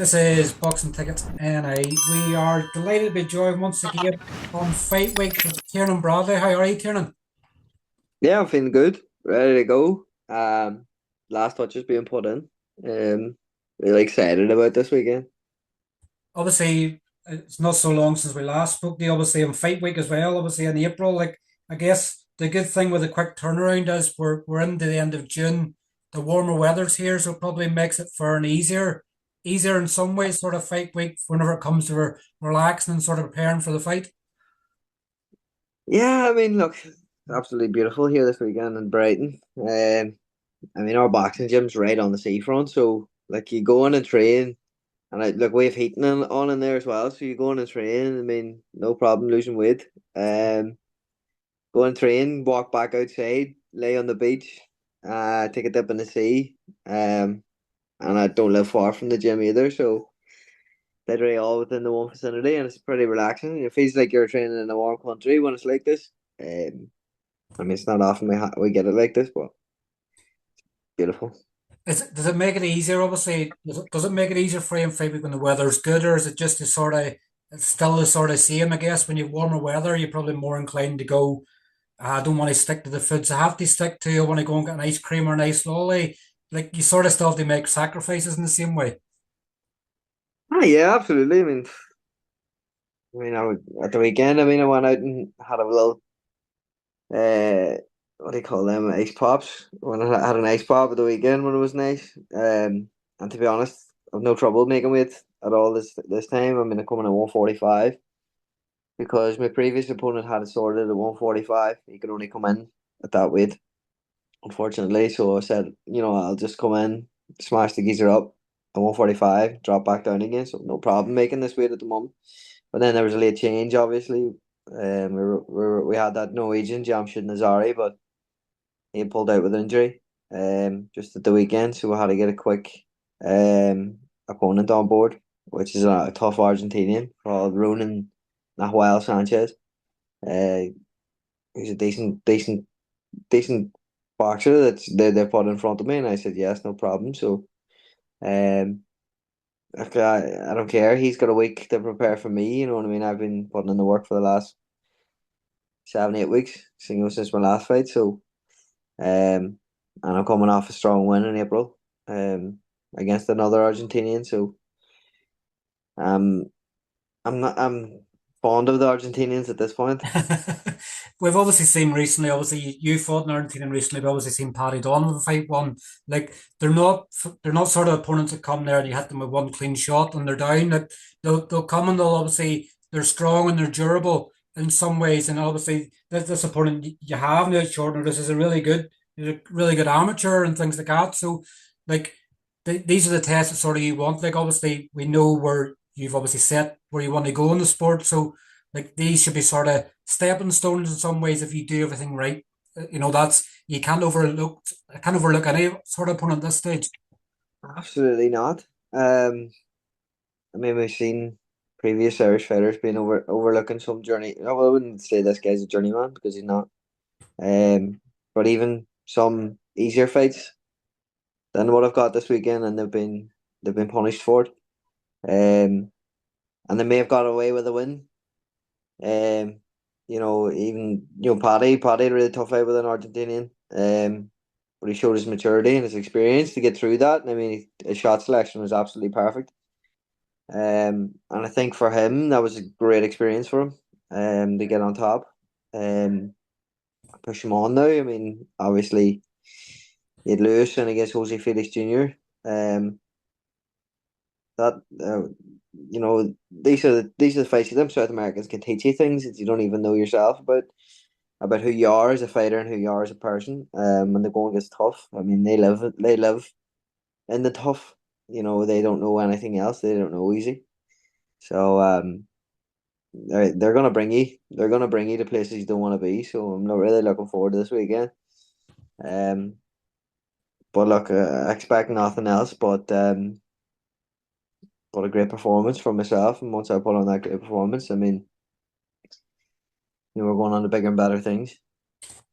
This is Boxing Tickets NI. We are delighted to be joined once again on Fight Week with Tiernan Bradley. How are you, Tiernan? Yeah, I'm feeling good, ready to go. Last touches being put in. Really excited about this weekend. Obviously, it's not so long since we last spoke to you. Obviously, on Fight Week as well. Obviously, in April. I guess the good thing with the quick turnaround is we're into the end of June. The warmer weather's here, so it probably makes it fair and easier in some ways. Sort of Fight Week whenever it comes to relaxing and sort of preparing for the fight. Yeah, I mean, look, absolutely beautiful here this weekend in Brighton. I mean, our boxing gym's right on the seafront, so like you go in and train, and look, we have heating on in there as well, so you go in and train. I mean, no problem losing weight. Um, Go and train, walk back outside, lay on the beach, take a dip in the sea. And I don't live far from the gym either, so literally all within the one vicinity, and it's pretty relaxing. It feels like you're training in a warm country when it's like this. I mean, it's not often we get it like this, but beautiful. Does it make it easier? Obviously, does it make it easier for you in February when the weather's good, or is it just the sort of it's still the sort of same? I guess when you have warmer weather, you're probably more inclined to go. I don't want to stick to the foods I have to stick to. I want to go and get an ice cream or an ice lolly. Like you sort of still have to make sacrifices in the same way. Ah, yeah, absolutely. I would at the weekend. I mean, I went out and had a little uh, what do you call them? Ice pops. When I had an ice pop at the weekend when it was nice. And to be honest, I've no trouble making weight at all this time. I mean, I'm coming at 145. Because my previous opponent had it sorted at 145. He could only come in at that weight, unfortunately. So I said, I'll just come in, smash the geezer up at 145, drop back down again. So no problem making this weight at the moment. But then there was a late change, obviously. We had that Norwegian Jamshid Nazari, but he pulled out with injury just at the weekend. So we had to get a quick opponent on board, which is a tough Argentinian called Ronan Nahuel Sanchez. Uh, he's a decent boxer they put in front of me, and I said yes, no problem. So um, I don't care. He's got a week to prepare for me. You know what I mean? I've been putting in the work for the last 7 8 weeks, since my last fight. So and I'm coming off a strong win in April, against another Argentinian. So um, I'm fond of the Argentinians at this point. We've obviously seen recently, obviously you fought in Argentina recently, we've obviously seen Paddy Donovan fight one. Like they're not sort of opponents that come there and you hit them with one clean shot and they're down. Like they'll come and they'll obviously they're strong and they're durable in some ways. And obviously this opponent you have now at short notice is a really good amateur and things like that. So like these are the tests that sort of you want. Like obviously we know where you've obviously set where you want to go in the sport. So like these should be sort of stepping stones in some ways if you do everything right. That's you can't overlook any sort of opponent at this stage. Absolutely not. I mean, we've seen previous Irish fighters being overlooking some journey. No, well, I wouldn't say this guy's a journeyman because he's not. Um, but even some easier fights than what I've got this weekend, and they've been punished for it. And they may have got away with a win. Um, even Paddy had a really tough fight with an Argentinian. But he showed his maturity and his experience to get through that. And I mean, his shot selection was absolutely perfect. And I think for him, that was a great experience for him. To get on top. Push him on now. I mean, obviously, he had Lewis and I guess Jose Felix Jr. Um, that these are the fights that them South Americans can teach you things that you don't even know yourself about who you are as a fighter and who you are as a person. When the going gets tough, I mean, they live in the tough. They don't know anything else. They don't know easy. So they're gonna bring you. They're gonna bring you to places you don't want to be. So I'm not really looking forward to this weekend. Um, but look, I expect nothing else but a great performance from myself. And once I put on that great performance, I mean, we're going on to bigger and better things.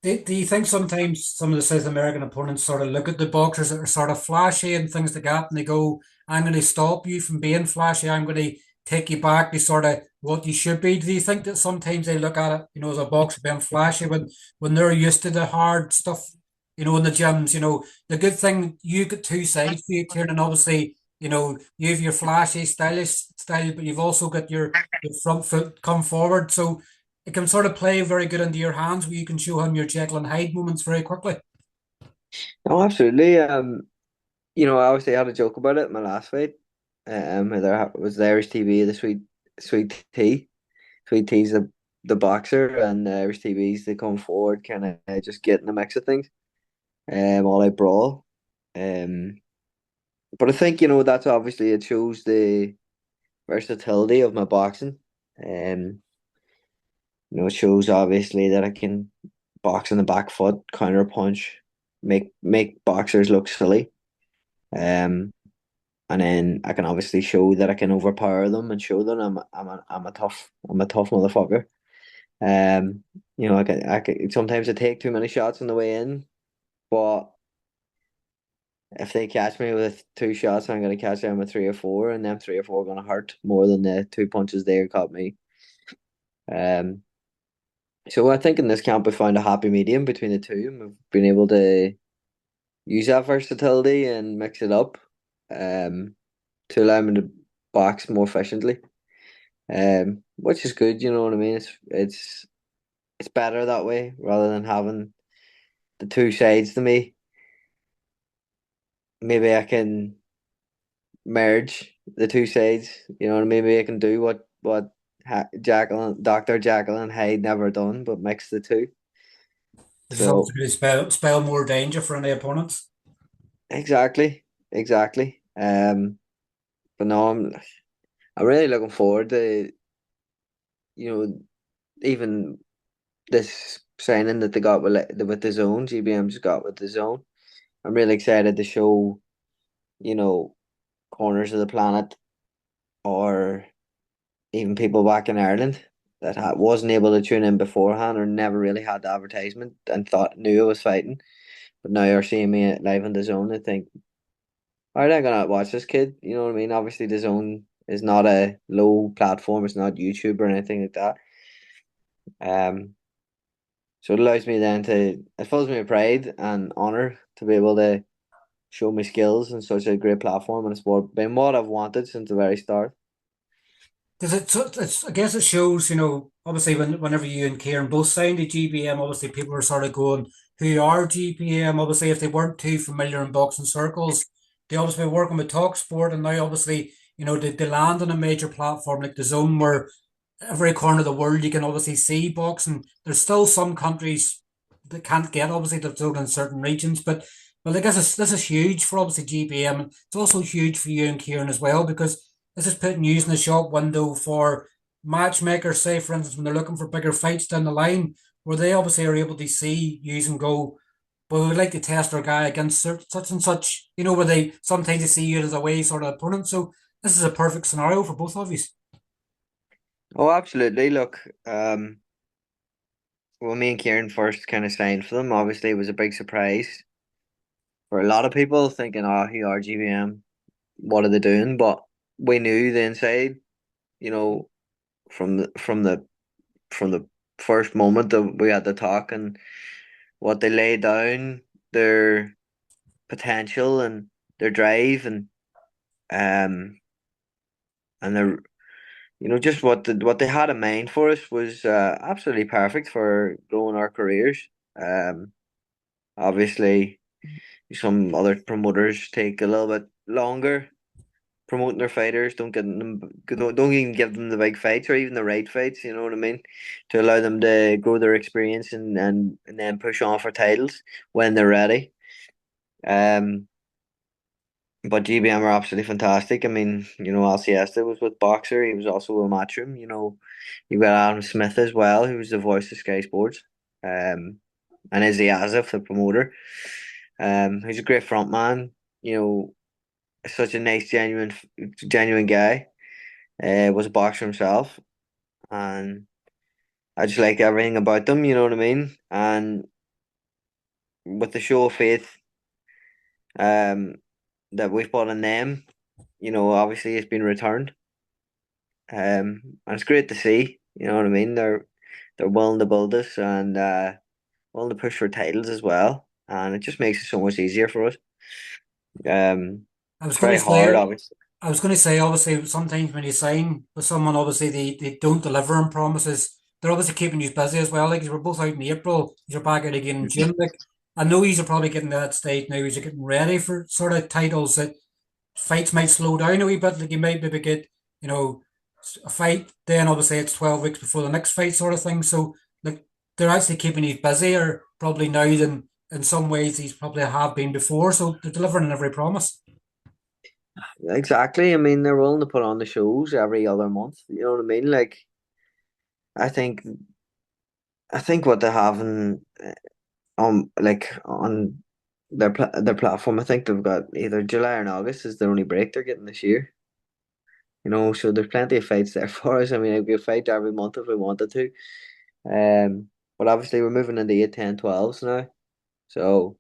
Do you think sometimes some of the South American opponents sort of look at the boxers that are sort of flashy and things like that, and they go, "I'm going to stop you from being flashy. I'm going to take you back to sort of what you should be." Do you think that sometimes they look at it, as a boxer being flashy when they're used to the hard stuff, in the gyms? The good thing you get two sides to you, Kieran, and obviously, you have your flashy, stylish style, but you've also got your front foot come forward. So it can sort of play very good into your hands where you can show him your Jekyll and Hyde moments very quickly. No, absolutely. I obviously had a joke about it in my last fight. There was the Irish TV, the sweet tea. Sweet tea's the boxer, and the Irish TV's they come forward, kind of just getting the mix of things. All out brawl. Um, but I think that's obviously it shows the versatility of my boxing. Um, it shows obviously that I can box on the back foot, counter punch, make boxers look silly. Um, and then I can obviously show that I can overpower them and show them I'm a tough motherfucker. Um, I can sometimes I take too many shots on the way in, but if they catch me with two shots, I'm gonna catch them with three or four, and them three or four are gonna hurt more than the two punches they caught me. Um, so I think in this camp we found a happy medium between the two, and we've been able to use that versatility and mix it up, um, to allow me to box more efficiently. Which is good, you know what I mean? It's better that way rather than having the two sides to me. Maybe I can merge the two sides. Maybe I can do what Doctor Jekyll and Hyde never done, but mix the two. Which is also So going to spell more danger for any opponents. exactly, exactly. But no, I'm really looking forward to you know even this signing that they got with the zone. GBM's got with the zone. I'm really excited to show you know corners of the planet, or even people back in Ireland that wasn't able to tune in beforehand, or never really had the advertisement and thought knew I was fighting, but now are seeing me live on the zone and think, "Why are they gonna watch this kid?" You know what I mean? Obviously, the zone is not a low platform; it's not YouTube or anything like that. Um, so it allows me then it fills me with pride and honor to be able to show my skills in such a great platform, and been what I've wanted since the very start. Because I guess it shows, obviously whenever you and Kieran both signed a GBM, obviously people are sort of going, who are GBM? Obviously, if they weren't too familiar in boxing circles, they obviously were working with talksport, and now obviously, they land on a major platform like the Zone where every corner of the world you can obviously see boxing. There's still some countries that can't get obviously the Zone in certain regions, but I guess this is huge for obviously GBM. And it's also huge for you and Kieran as well because this is putting you in the shop window for matchmakers, say, for instance, when they're looking for bigger fights down the line, where they obviously are able to see, use, and go, but we'd like to test our guy against such and such, where they sometimes they see you as a way sort of opponent. So this is a perfect scenario for both of you. Oh, absolutely. Look, when me and Kieran first kind of signed for them, obviously it was a big surprise for a lot of people thinking, "Oh, who are GBM? What are they doing?" But we knew the inside, you know, from the first moment that we had the talk, and what they laid down, their potential and their drive, um and their just what they had in mind for us was absolutely perfect for growing our careers. Um, Obviously, some other promoters take a little bit longer promoting their fighters. Don't even give them the big fights or even the right fights. You know what I mean? To allow them to grow their experience and then push on for titles when they're ready. Um, but GBM are absolutely fantastic. I mean, Alciesta was with Boxer. He was also with Matchroom. You've got Adam Smith as well, who was the voice of Sky Sports. And Izzy Azif, the promoter. He's a great front man. You know, such a nice, genuine guy. Was a boxer himself, and I just like everything about them. You know what I mean? And with the show of faith um that we've put in them, obviously it's been returned. And it's great to see. You know what I mean? They're willing to build us and willing to push for titles as well, and it just makes it so much easier for us. I was It's going very to hard, say, obviously. obviously, sometimes when you sign with someone, obviously they don't deliver on promises. They're obviously keeping you busy as well. Like, we're both out in April, you're back out again in June. Like, I know you're probably getting to that stage now, you're getting ready for sort of titles that fights might slow down a wee bit. Like, you might maybe get, you know, a fight, then obviously it's 12 weeks before the next fight, sort of thing. So, like, they're actually keeping you busier probably now than in some ways these probably have been before. So, they're delivering on every promise. Exactly. I mean, they're willing to put on the shows every other month. You know what I mean? Like, I think, I think what they have like on their platform, I think they've got either July or August is the only break they're getting this year. So there's plenty of fights there for us. I mean, we could fight every month if we wanted to. But obviously we're moving into 8, 10, 12s now. So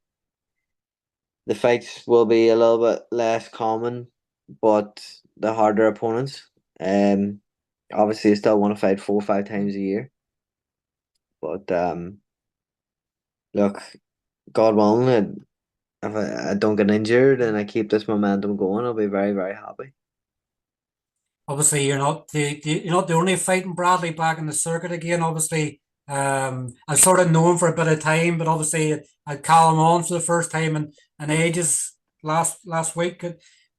the fights will be a little bit less common, but the harder opponents. Um, Obviously I still want to fight 4 or 5 times a year. But look, God willing, if I don't get injured and I keep this momentum going, I'll be very, very happy. Obviously, you're not the only fighting Bradley back in the circuit again. Obviously, I've sort of known for a bit of time, but obviously I call him on for the first time in ages last week.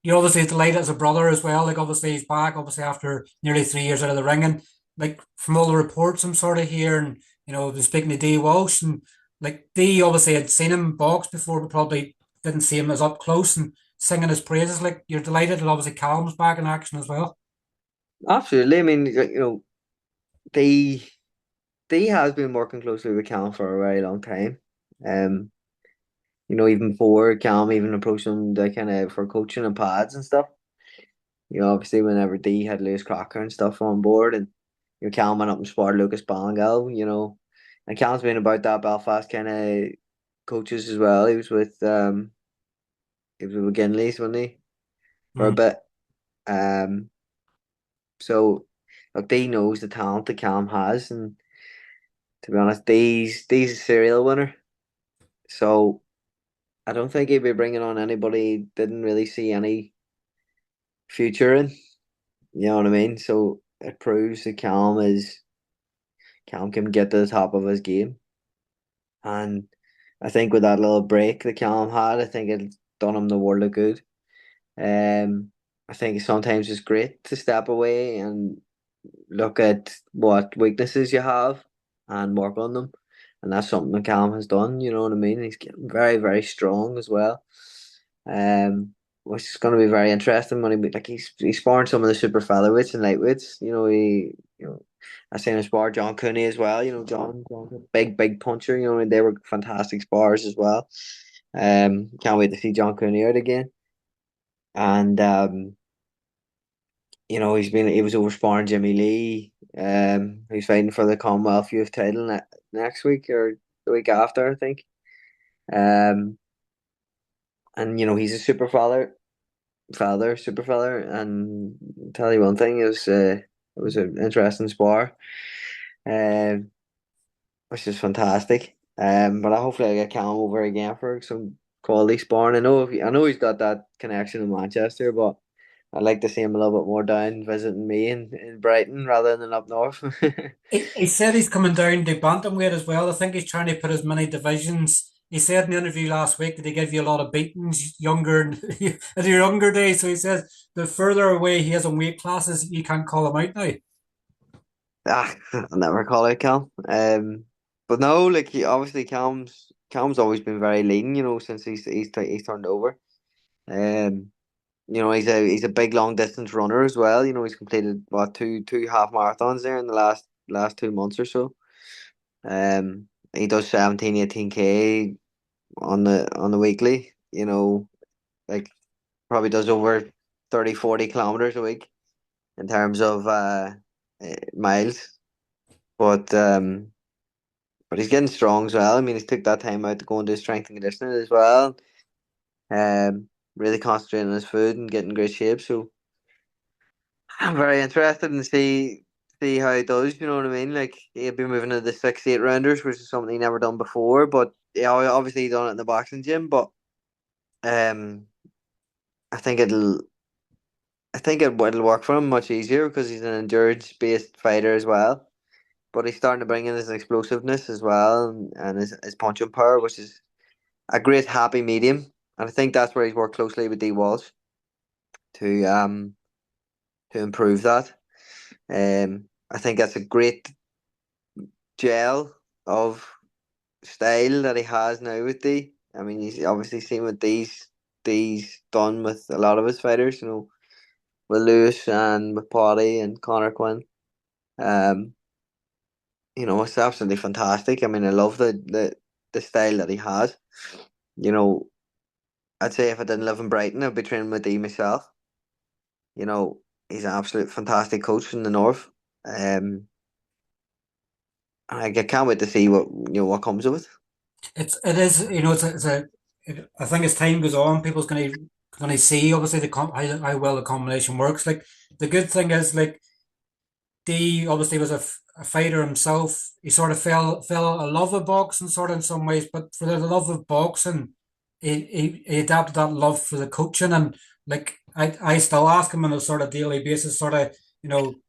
You obviously delighted as a brother as well. Like, obviously he's back. Obviously after nearly 3 years out of the ring, and like from all the reports I'm sort of hearing, been speaking to D Walsh, and like D obviously had seen him box before, but probably didn't see him as up close and singing his praises. Like, you're delighted that obviously Callum's back in action as well. Absolutely. I mean, they they has been working closely with Cam for a very long time. Um, even before Cam even approached him the kind of for coaching and pads and stuff. Obviously whenever D had Lewis Crocker and stuff on board, and Cam went up and sparred Lucas Ballingal, and Cam's been about that Belfast kind of coaches as well. He was with McGinley's, wasn't he, for a Mm. bit. Um, so look, D knows the talent that Cam has, and to be honest, D's a serial winner. So I don't think he'd be bringing on anybody he didn't really see any future in. You know what I mean? So it proves that Cam can get to the top of his game, and I think with that little break that Cam had, I think it done him the world of good. Um, I think sometimes it's great to step away and look at what weaknesses you have and work on them. And that's something that Callum has done, you know what I mean? He's getting very, very strong as well. Um, which is going to be very interesting when he's sparring some of the super featherweights and lightweights. I seen him spar John Cooney as well. John, big, big puncher. And they were fantastic spars as well. Can't wait to see John Cooney out again. And he was over sparring Jimmy Lee. He's fighting for the Commonwealth Youth title next week or the week after, I think. Um, and he's a super fella. And I'll tell you one thing it was an interesting spar, um, which is fantastic. But hopefully I get Callum over again for some quality sparring. I know he's got that connection in Manchester, but I'd like to see him a little bit more down visiting me in Brighton rather than up north. He said he's coming down to bantamweight as well. I think he's trying to put as many divisions. He said in the interview last week that they give you a lot of beatings younger in your younger days. So he says the further away he is on weight classes, you can't call him out now. I'll never call it Cal. But no, like obviously Cal's always been very lean, since he's turned over. Um, he's a big long distance runner as well. He's completed what two half marathons there in the last 2 months or so. He does 17, 18K on the weekly. Like probably does over 30, 40 kilometers a week in terms of miles. But but he's getting strong as well. I mean, he's took that time out to go and do strength and conditioning as well. Really concentrating on his food and getting in great shape. So I'm very interested in see how he does. You know what I mean? Like he'll be moving to the 6, 8 rounders, which is something he never done before. But yeah, obviously he done it in the boxing gym. But um, I think it'll it'll work for him much easier because he's an endurance based fighter as well. But he's starting to bring in his explosiveness as well and his punching power, which is a great happy medium. And I think that's where he's worked closely with D Walsh to um to improve that. I think that's a great gel of style that he has now with D. I mean, he's obviously seen what D's done with a lot of his fighters, with Lewis and with Paddy and Connor Quinn. Um, it's absolutely fantastic. I mean, I love the style that he has. You know, I'd say if I didn't live in Brighton, I'd be training with D myself. You know, he's an absolute fantastic coach in the north. And I can't wait to see what comes of it. It is, I think as time goes on, people's going to see obviously how well the combination works. Like the good thing is like D obviously was a fighter himself. He sort of fell a love of boxing, sort of in some ways, but for the love of boxing, he adapted that love for the coaching. And like I still ask him on a sort of daily basis, sort of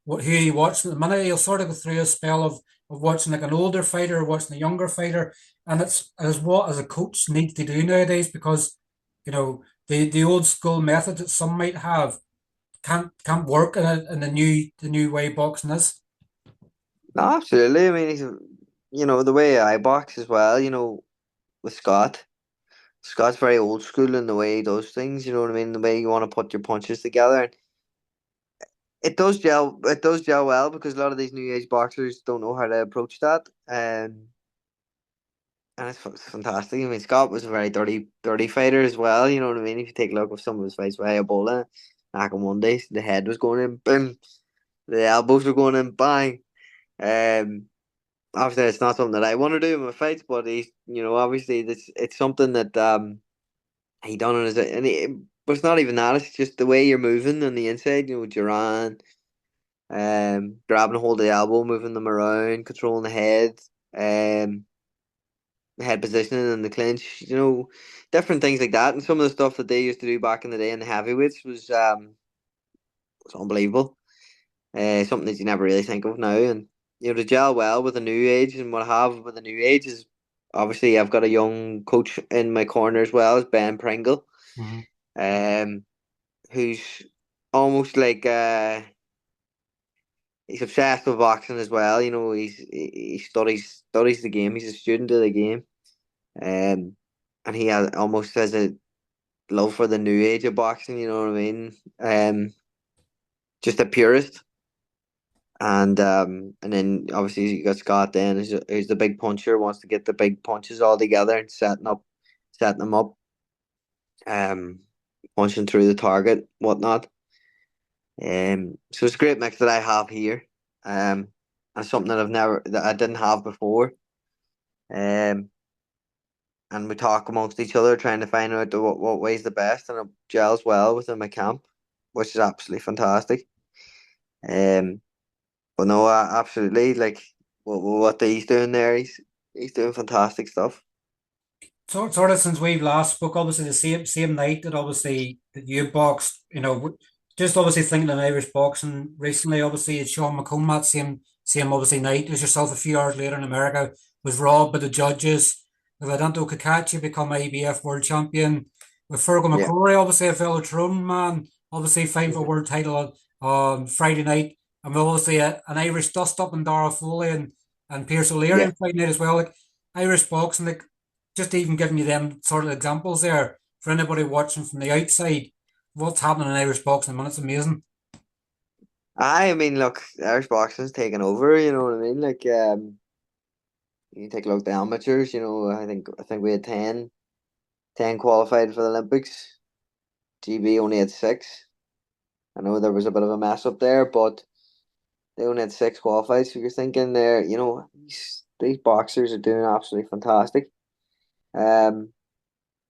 what who he watched at the minute. He'll sort of go through a spell of watching like an older fighter, watching a younger fighter, and it's as what as a coach needs to do nowadays because the old school method that some might have can't work in the new way boxing is. No, absolutely. I mean, the way I box as well. With Scott. Scott's very old school in the way he does things. You know what I mean? The way you want to put your punches together. It does gel. It does gel well because a lot of these new age boxers don't know how to approach that. And it's fantastic. I mean, Scott was a very dirty fighter as well. You know what I mean? If you take a look at some of his fights with Ebola, back on Mondays, the head was going in, boom. The elbows were going in, bang. Um, Obviously, it's not something that I want to do in my fights, but obviously, it's something that he done on his, but it's not even that. It's just the way you're moving on the inside. Duran, grabbing a hold of the elbow, moving them around, controlling um, the head positioning and the clinch. Different things like that, and some of the stuff that they used to do back in the day in the heavyweights was unbelievable. Something that you never really think of now, and to gel well with the new age. And what I have with the new age is obviously I've got a young coach in my corner as well as Ben Pringle, Mhm. um, who's almost like he's obsessed with boxing as well. He studies the game. He's a student of the game, um, and he almost has a love for the new age of boxing. You know what I mean? Just a purist. And then obviously you got Scott then who's the big puncher, wants to get the big punches all together and setting them up, um, punching through the target, whatnot. So it's a great mix that I have here. And something that I didn't have before. Um, and we talk amongst each other trying to find out what way's the best, and it gels well within my camp, which is absolutely fantastic. Um, But no, absolutely. Like what he's doing there, he's doing fantastic stuff. Sort of since we've last spoke, obviously the same night that obviously that you boxed, just obviously thinking of Irish boxing recently, obviously it's Sean McComb that same obviously night as yourself a few hours later in America was robbed by the judges. With Adanto Kakachi become IBF world champion. With Feargal Yeah. McCrory, obviously a fellow Tyrone man, obviously fighting for world title on Friday night. And we've obviously an Irish dust up in Dara Foley and Pierce O'Leary Yeah. on Friday night as well. Like Irish boxing, like just even giving you them sort of examples there for anybody watching from the outside, what's happening in Irish boxing, man, it's amazing. I mean, look, Irish boxing's taken over. You know what I mean? Like, you take a look at the amateurs. I think we had 10 qualified for the Olympics. GB only had 6. I know there was a bit of a mess up there, but they only had 6 qualified. So you're thinking there, These boxers are doing absolutely fantastic. Um,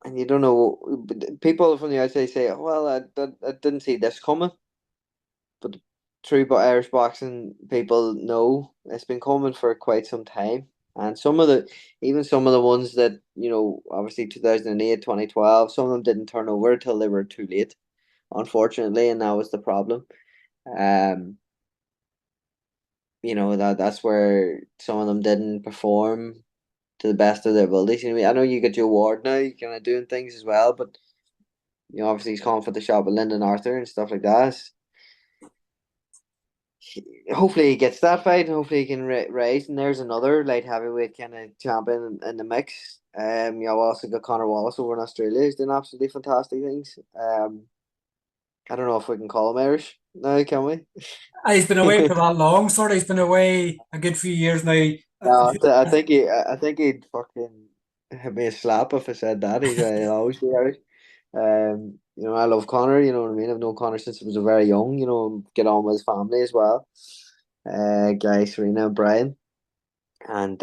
and you don't know, people from the outside say, "Well, I didn't see this coming," but the true Irish boxing people know it's been coming for quite some time. And even some of the ones that, obviously 2008, 2012, some of them didn't turn over until they were too late, unfortunately, and that was the problem. Um, that's where some of them didn't perform to the best of their abilities. I know you get your award now, you kind of doing things as well, but obviously he's calling for the shot with Lyndon Arthur and stuff like that. Hopefully he gets that fight. Hopefully he can rise. And there's another light heavyweight kind of champion in the mix. We also got Connor Wallace over in Australia. He's doing absolutely fantastic things. I don't know if we can call him Irish now, can we? He's been away for that long, sort of. He's been away a good few years now. No, I think he'd fucking hit me a slap if I said that. He'll always be Irish. I love Connor. You know what I mean. I've known Connor since he was very young. Get on with his family as well. Guy, Serena, and Brian, and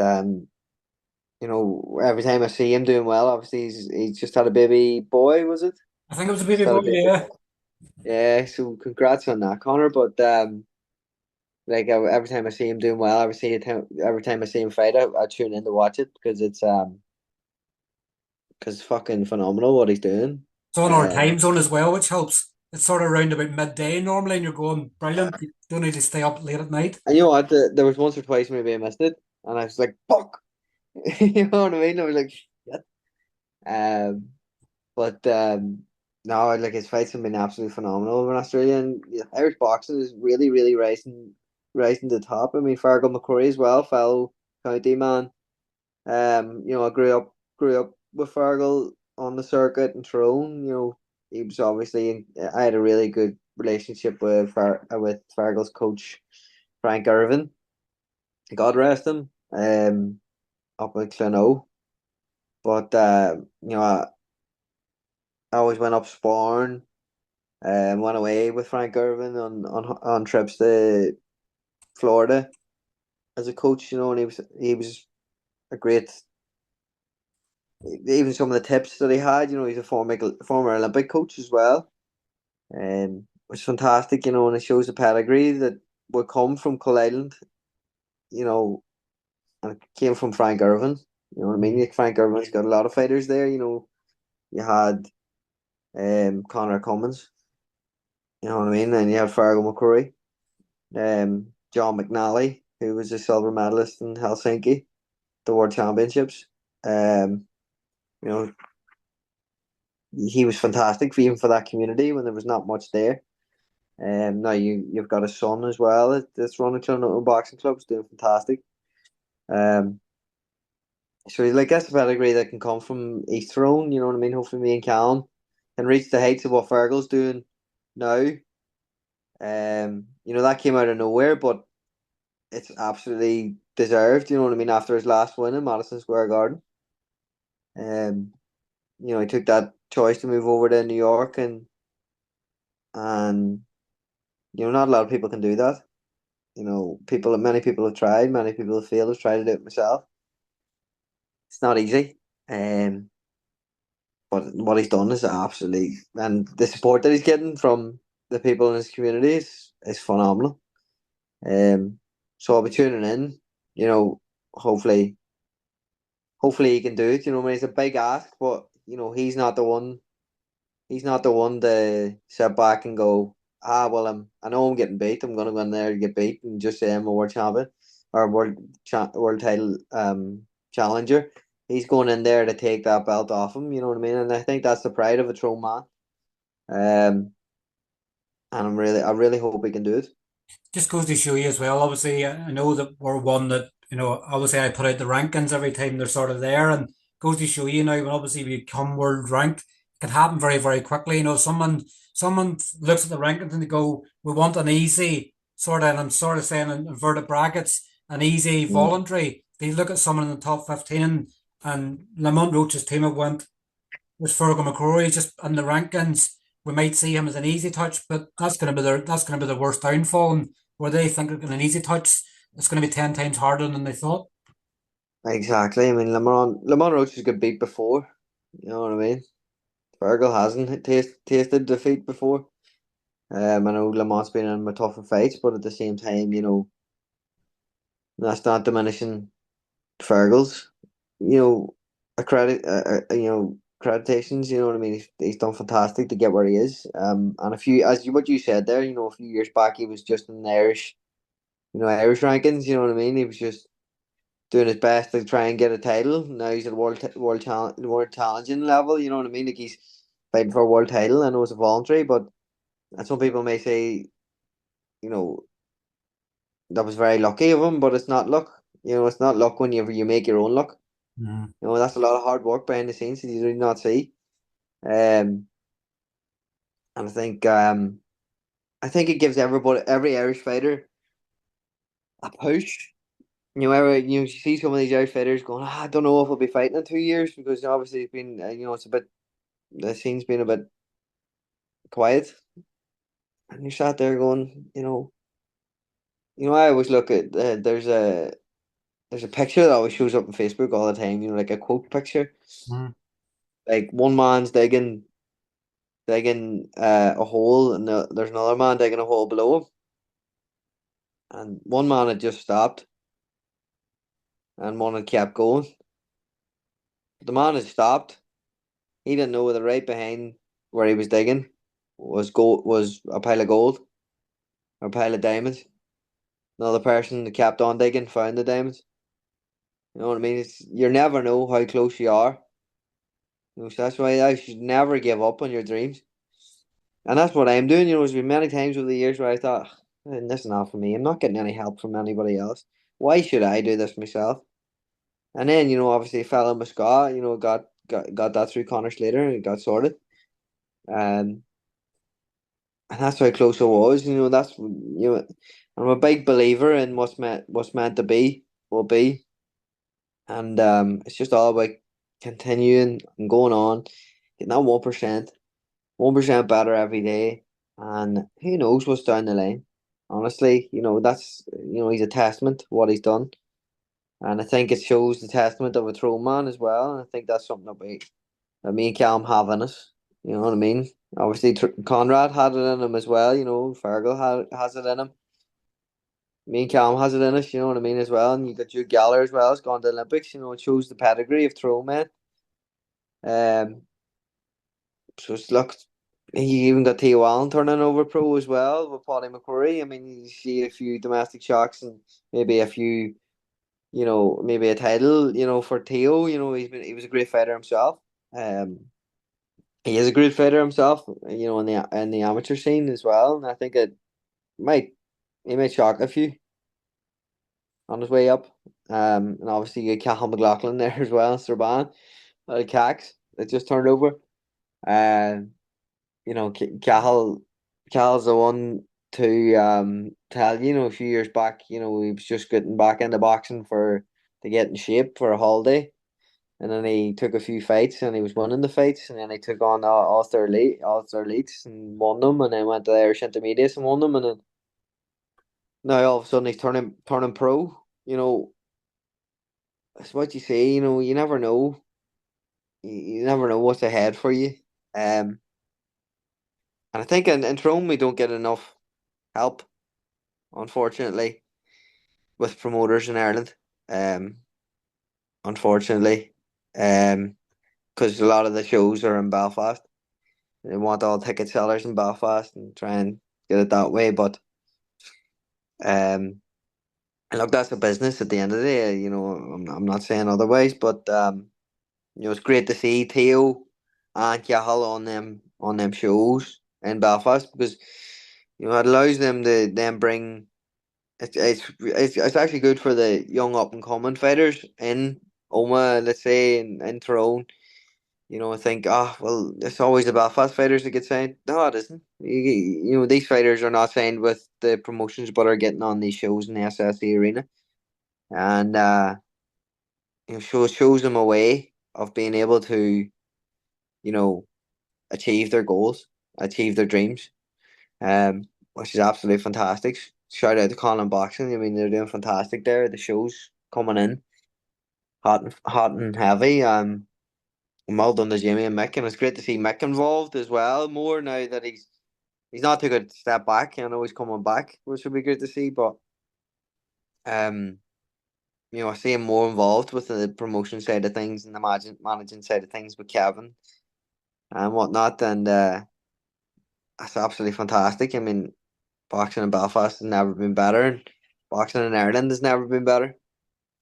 every time I see him doing well, obviously he's just had a baby boy. Was it? I think it was a Just baby had a boy, baby. yeah. Yeah. So congrats on that, Connor. But like every time I see him doing well, every time I see him fight, I tune in to watch it because it's fucking phenomenal what he's doing. It's on our Um, time zone as well, which helps. It's sort of around about midday normally, and you're going, brilliant. You don't need to stay up late at night. and you know what? There was once or twice maybe I missed it, and I was like, "Fuck," you know what I mean? I was like, "Shit." Um, but no, like his fights have been absolutely phenomenal over in Australia, and yeah, Irish boxing is really, really rising to the top. I mean, feargal McCrory as well, fellow county man. I grew up with feargal on the circuit in Tyrone. He was obviously. I had a really good relationship with feargal's coach, Frank Irvin. God rest him. Up in Cluno. But I always went up sparring and went away with Frank Irvin on trips to Florida as a coach, and he was a great. Even some of the tips that he had, he's a former Olympic coach as well, and it's fantastic, and it shows the pedigree that would come from Cull Island, you know, and it came from Frank Irvin. You know what I mean? Like Frank Irvin's got a lot of fighters there. You had Conrad Cummings. You know what I mean? And you had Feargal McCrory, John McNally, who was a silver medalist in Helsinki, the World Championships. Um, you know, he was fantastic even for that community when there was not much there. Now you've got a son as well that's running Clonard Boxing Club's doing fantastic. Um, so like that's the pedigree that can come from East Tyrone. You know what I mean? Hopefully, me and Callum can reach the heights of what Fergal's doing now. That came out of nowhere, but it's absolutely deserved. You know what I mean? After his last win in Madison Square Garden, um, he took that choice to move over to New York, and not a lot of people can do that. Many people have tried, many people have failed. I've tried to do it myself. It's not easy. But what he's done is absolutely, and the support that he's getting from the people in his communities is phenomenal. So I'll be tuning in. You know, hopefully, hopefully he can do it. I mean, it's a big ask, but he's not the one. He's not the one to sit back and go, well, I know I'm getting beat. I'm gonna go in there and get beat and just say I'm a world champion or world title challenger. He's going in there to take that belt off him. You know what I mean? And I think that's the pride of a Tyrone man. And I really hope he can do it. Just goes to show you as well. Obviously, I know that we're one that, obviously I put out the rankings every time they're sort of there, and goes to show you now when obviously we become world ranked, it can happen very, very quickly. Someone looks at the rankings and they go, we want an easy sort of, and I'm sort of saying in inverted brackets, an easy Mm. voluntary. They look at someone in the top 15, and Lamont Roach's team have went with Feargal McCrory just in the rankings. We might see him as an easy touch, but that's going to be the worst downfall. And where they think an easy touch, it's going to be 10 times harder than they thought. Exactly. I mean, Lamont Roach was a good beat before. You know what I mean? Feargal hasn't tasted defeat before. I know Lamont's been in with tougher fights, but at the same time, that's not diminishing Fergal's, you know, accreditations. You know what I mean? He's done fantastic to get where he is. And what you said there, a few years back, he was just in the Irish rankings. You know what I mean? He was just doing his best to try and get a title. Now he's at world challenging level. You know what I mean? Like he's fighting for a world title. I know it's a voluntary, but and some people may say, you know, that was very lucky of him, but it's not luck. It's not luck when you make your own luck. Mm. That's a lot of hard work behind the scenes that you do not see. Um, and I think it gives every Irish fighter a push. You see some of these Irish fighters going, I don't know if I'll be fighting in 2 years because obviously it's been, it's a bit, the scene's been a bit quiet. And you sat there going, I always look at, there's a picture that always shows up on Facebook all the time, like a quote picture. Mm. Like one man's digging a hole and there's another man digging a hole below him. And one man had just stopped and one had kept going. The man had stopped. He didn't know that right behind where he was digging was a pile of gold or a pile of diamonds. Another person that kept on digging found the diamonds. You know what I mean? You never know how close you are. So that's why I should never give up on your dreams. And that's what I'm doing. There's been many times over the years where I thought, this is not for me. I'm not getting any help from anybody else. Why should I do this myself? And then, obviously, fella Muscat, got that through Connor Slater and it got sorted. Um, and that's how close I was. I'm a big believer in what's meant to be will be, and it's just all about continuing and going on, getting that 1% better every day, and who knows what's down the line. Honestly, that's he's a testament to what he's done, and I think it shows the testament of a throne man as well. And I think that's something that me and Callum have in us. You know what I mean? Obviously, Conrad had it in him as well. Feargal has it in him. Me and Callum has it in us. You know what I mean as well. And you got Jude Gallagher as well. It's gone to the Olympics. It shows the pedigree of throwmen. Um, so it's look. He even got Theo Allen turning over pro as well with Paddy McCrory. I mean, you see a few domestic shocks and maybe a few, maybe a title, for Theo. He was a great fighter himself. Um, he is a great fighter himself, in the amateur scene as well. And I think might he might shock a few on his way up. And obviously you got Cathal McLaughlin there as well, Serban, Cax that just turned over. Um, Cahill's the one to tell a few years back. He was just getting back into boxing to get in shape for a holiday. And then he took a few fights and he was winning the fights. And then he took on Ulster Elites and won them. And then went to the Irish Intermediates and won them. And then now all of a sudden he's turning pro. It's what you say. You never know. You never know what's ahead for you. Um, and I think in Tyrone we don't get enough help, unfortunately, with promoters in Ireland. Um, unfortunately, because a lot of the shows are in Belfast. They want all ticket sellers in Belfast and try and get it that way. But um, and look, that's a business at the end of the day. I'm not saying otherwise, but it's great to see Theo and Cathal on them shows in Belfast because it allows them to then bring. It's actually good for the young up and coming fighters in Oma, let's say in Tyrone. I think, well, it's always the Belfast fighters that get signed. No, it isn't. These fighters are not signed with the promotions, but are getting on these shows in the SSE arena, and shows them a way of being able to, you know, achieve their goals, achieve their dreams, which is absolutely fantastic. Shout out to Conlan Boxing. I mean, they're doing fantastic there. The shows coming in. hot and heavy. Well done to Jimmy and Mick, and it's great to see Mick involved as well more now that he's not took a step back. I know he's coming back, which would be good to see. But um, I see him more involved with the promotion side of things and the managing side of things with Kevin and whatnot, and that's absolutely fantastic. I mean, boxing in Belfast has never been better, and boxing in Ireland has never been better.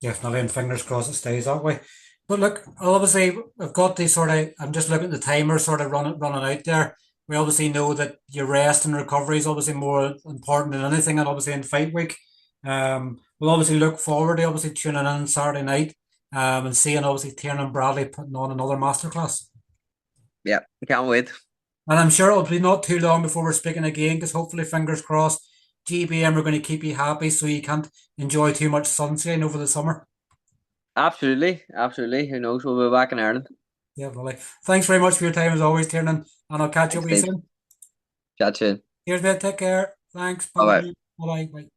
Definitely, and fingers crossed it stays that way. But look, obviously, I've got the sort of. I'm just looking at the timer, sort of running out there. We obviously know that your rest and recovery is obviously more important than anything, and obviously in fight week, we'll obviously look forward to obviously tuning in Saturday night, and seeing obviously Tiernan Bradley putting on another masterclass. Yeah, can't wait. And I'm sure it'll be not too long before we're speaking again, because hopefully, fingers crossed, GBM are going to keep you happy so you can't enjoy too much sunshine over the summer. Absolutely, absolutely. Who knows? We'll be back in Ireland. Yeah, well, thanks very much for your time as always, Tiernan, and I'll catch up Thanks, with you Steve. soon. Chat soon. Cheers, mate. Take care. Thanks. Bye Bye bye. bye. Bye bye.